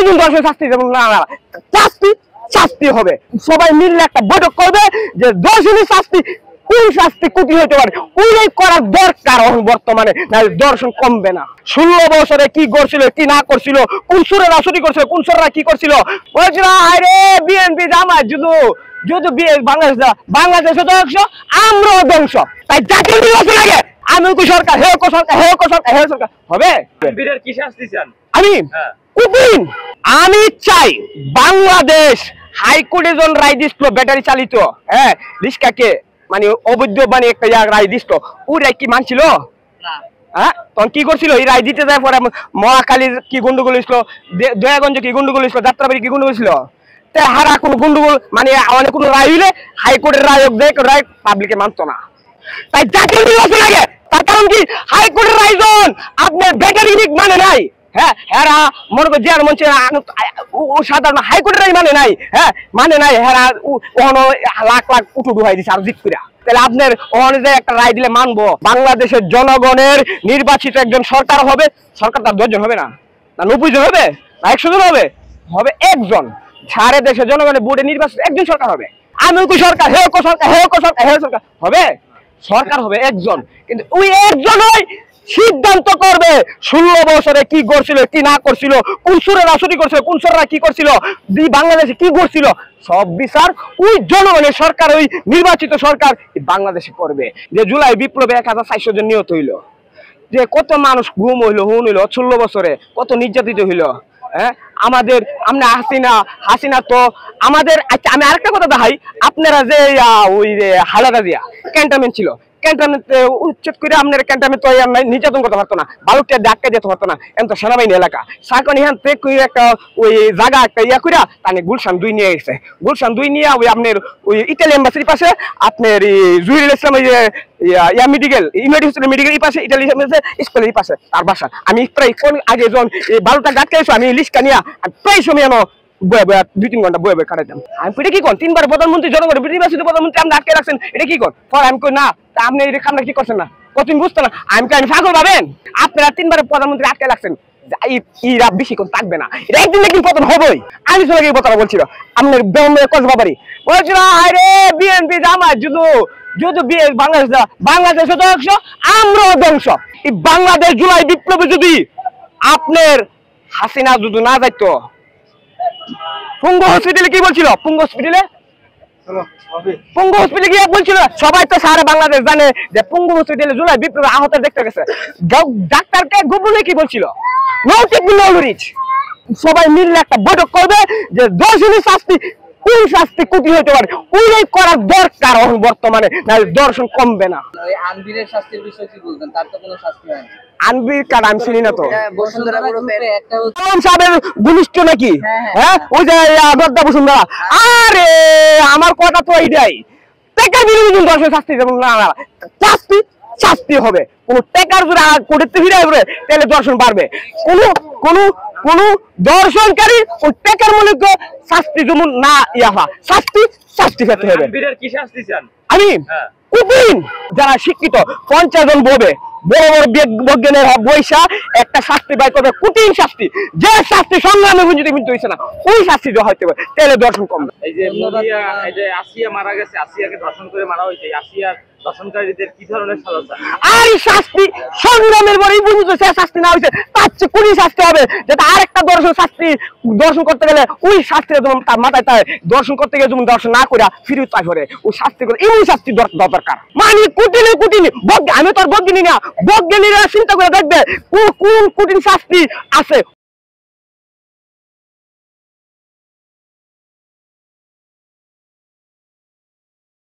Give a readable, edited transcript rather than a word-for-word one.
বিনোদন দর্শন শাস্তি যেমন না শাস্তি শাস্তি হবে। সবাই মিললে একটা বৈঠক করবে যে দর্শনের শাস্তি কোন শাস্তি কুটি হতে পারে ওইটাই করার দরকার বর্তমানে, না দর্শন কমবে না। 16 বছরে কি করছিল কি না করছিল, কোন সুরে রাজনীতি করছিল কোন সুররা কি করছিল, বলছিল আরে বিএনপি জামাত যুদ্ধ বাংলাদেশ ধ্বংস আমরাও ধ্বংস, তাই জাতীয় নির্বাচন আগে আমি সরকার হে সরকার হে সরকার হে সরকার হবে। কি শাস্তি চান? আমি চাই বাংলাদেশ হাইকোর্টে যখন রায় দিছিল ব্যাটারি চালিত রিস্কাকে মানে অবৈধ মানে একটা রায় দিছিল, ওই রায় কি মানছিল? হ্যাঁ, তখন কি করছিল? এই রায় দিতে যায় পরে মহাকালীর কি গন্ডগোল হয়েছিল, দয়াগঞ্জে কি গন্ডগোল হয়েছিল, যাত্রাবাড়ি কি গন্ডগোল হয়েছিল, হারা কোনো গন্ডগোল মানে আমাদের কোনো রায় হইলে হাইকোর্টের রায় রায় পাবলিকে মানত না, তাই জাতীয় নির্বাচন আগে। তার কারণ কি হাইকোর্টের রায় যখন আপনার ব্যাটারি মানে নাই, হ্যাঁ হেরা মনে কর জিয়ার মঞ্চে সাধারণ হাইকোর্টের রায় মানে নাই, হ্যাঁ মানে নাই, হেরা লাখ লাখ উঠু ডুহাই দিচ্ছে আর জিত করে। তাহলে আপনার অনুযায়ী একটা রায় দিলে মানবো? বাংলাদেশের জনগণের নির্বাচিত একজন সরকার হবে, সরকার তার 10 জন হবে না, 90 জন হবে না 100 জন হবে, হবে একজন। সারা দেশের জনগণের বোর্ডে নির্বাচিত একজন সরকার হবে। আমি সরকার হে সরকার হে সরকার হে সরকার হবে, সরকার হবে একজন, কিন্তু ওই একজনই সিদ্ধান্ত করবে 16 বছরে কি করছিল কি না করছিল, কোন সুরে রাজনীতি করছিল কোন সুররা কি করছিল, বাংলাদেশে কি করছিল, সব বিচার ওই জনগণের সরকার, ওই নির্বাচিত সরকার বাংলাদেশে করবে। যে জুলাই বিপ্লবে 1400 জন নিহত হইল, যে কত মানুষ গুম হইলো হুন হইলো 16 বছরে, কত নির্যাতিত হইলো। হ্যাঁ, আমাদের আমরা হাসিনা তো আমাদের। আচ্ছা, আমি আরেকটা কথা দেখাই, আপনারা যে ওই হালাদা দিয়া ক্যান্টনমেন্ট ছিল, ক্যান্টনমেন্ট উচ্ছেদ করে আপনার ক্যান্টনমেন্ট তো নির্যাতন করতে পারতো না, বালুকটা ডাক্কা যেতে পারতো না, এমন তো সেনাবাহিনী এলাকা সাকন ইহান একটা ওই জায়গা একটা কইরা তাহলে গুলশান 2 নিয়ে গেছে। গুলশান 2 নিয়ে ওই আপনার ওই ইটালি এম্বাসির পাশে আপনার জুহিরুল ইসলাম ওই মেডিকেল ইউনিভার্সিটি মেডিকেল এই পাশে ইটালি স্কুলের এই পাশে তার বাসা। আমি প্রায় কোন আগে যখন এই বালুটা ডাক্কা এসো আমি লিস্টটা নিয়ে প্রায় সময় আমার 2-3 ঘন্টা বয়ে কাটাইতাম। আমি এটা কি করেন 3বার প্রধানমন্ত্রী জনগণের নির্বাচিত প্রধানমন্ত্রী আপনি আটকে রাখছেন, এটা কি করেন? আমি কই না, আপনি এই কামটা কি করছেন না, কতদিন বুঝতো না আমি পাগল ভাবেন? আপনারা 3বার প্রধানমন্ত্রী আটকে রাখছেন, ইরা বেশি কোন থাকবে না, এটা একদিন একদিন পতন হবেই। আমি চলে গিয়ে কথা বলছিল আপনার কক্সবাজারে, বলছিল আরে বিএনপি জামাত যুদ্ধ বাংলাদেশ ধ্বংস আমরাও ধ্বংস। এই বাংলাদেশ জুলাই বিপ্লবে যদি আপনার হাসিনা যদি না যাইতো, পুঙ্গু হসপিটালে কি বলছিল, পুঙ্গু হসপিটালে গিয়ে বলছিল, সবাই তো সারা বাংলাদেশ জানে যে পুঙ্গু হসপিটালে জুলাই বিপ্লবে আহত দেখতে গেছে, ডাক্তারকে গোপনে কি বলছিল, সবাই মিললে একটা বৈঠক করবে যে দর্শনের শাস্তি কোন শাস্তি কুটি হতে পারে ওইটাই করার দরকার বর্তমানে, না দর্শন কমবে না। আনবীরের শাস্তির বিষয়ে কি বলতেন? তার তো কোনো শাস্তি হয়নি। আনবীর কার আমি চিনি না তো, সাহেবের ঘনিষ্ঠ নাকি? হ্যাঁ, ওই যে গদ্দা বসুন্ধরা। আরে আমার কথা তো এইটাই, টেকার বিরোধী দর্শন শাস্তি যেমন না শাস্তি শাস্তি হবে। কোন টেকার যদি করতে ফিরে আসবে তাহলে দর্শন বাড়বে। কোন দর্শনকারী ওই টেকার মনে শাস্তি যেমন না শাস্তি খেতে হবে। কি শাস্তি চান? আমি কুপিন যারা শিক্ষিত 50 জন বলবে বড় বড় বৈজ্ঞানের বৈশা একটা শাস্তি বাই করবে, কঠিন শাস্তি, যে শাস্তি সংগ্রামে যদি কিন্তু হয়েছে না ওই শাস্তি দেওয়া হইতে হবে, তাহলে দর্শন কমবে। এই যে আসিয়া মারা গেছে, আসিয়াকে ধর্ষণ করে মারা হয়েছে, আসিয়ার দর্শনকারীদের কি ধরনের সাজা? আর শাস্তি সংগ্রামের পরেই বুঝিত সে শাস্তি না হয়েছে তার চেয়ে কোনই শাস্তি হবে, যাতে আরেকটা দর্শন করতে গেলে ওই শাস্তি তার মাথায় তাই দর্শন করতে গেলে যেমন দর্শন না করে ফিরে তাই করে ওই শাস্তি করে এমন শাস্তি দরকার। মানে কুটিনি আমি তো আর বজ্ঞানী না, বজ্ঞানীরা চিন্তা করে দেখবে কোন কঠিন শাস্তি আছে।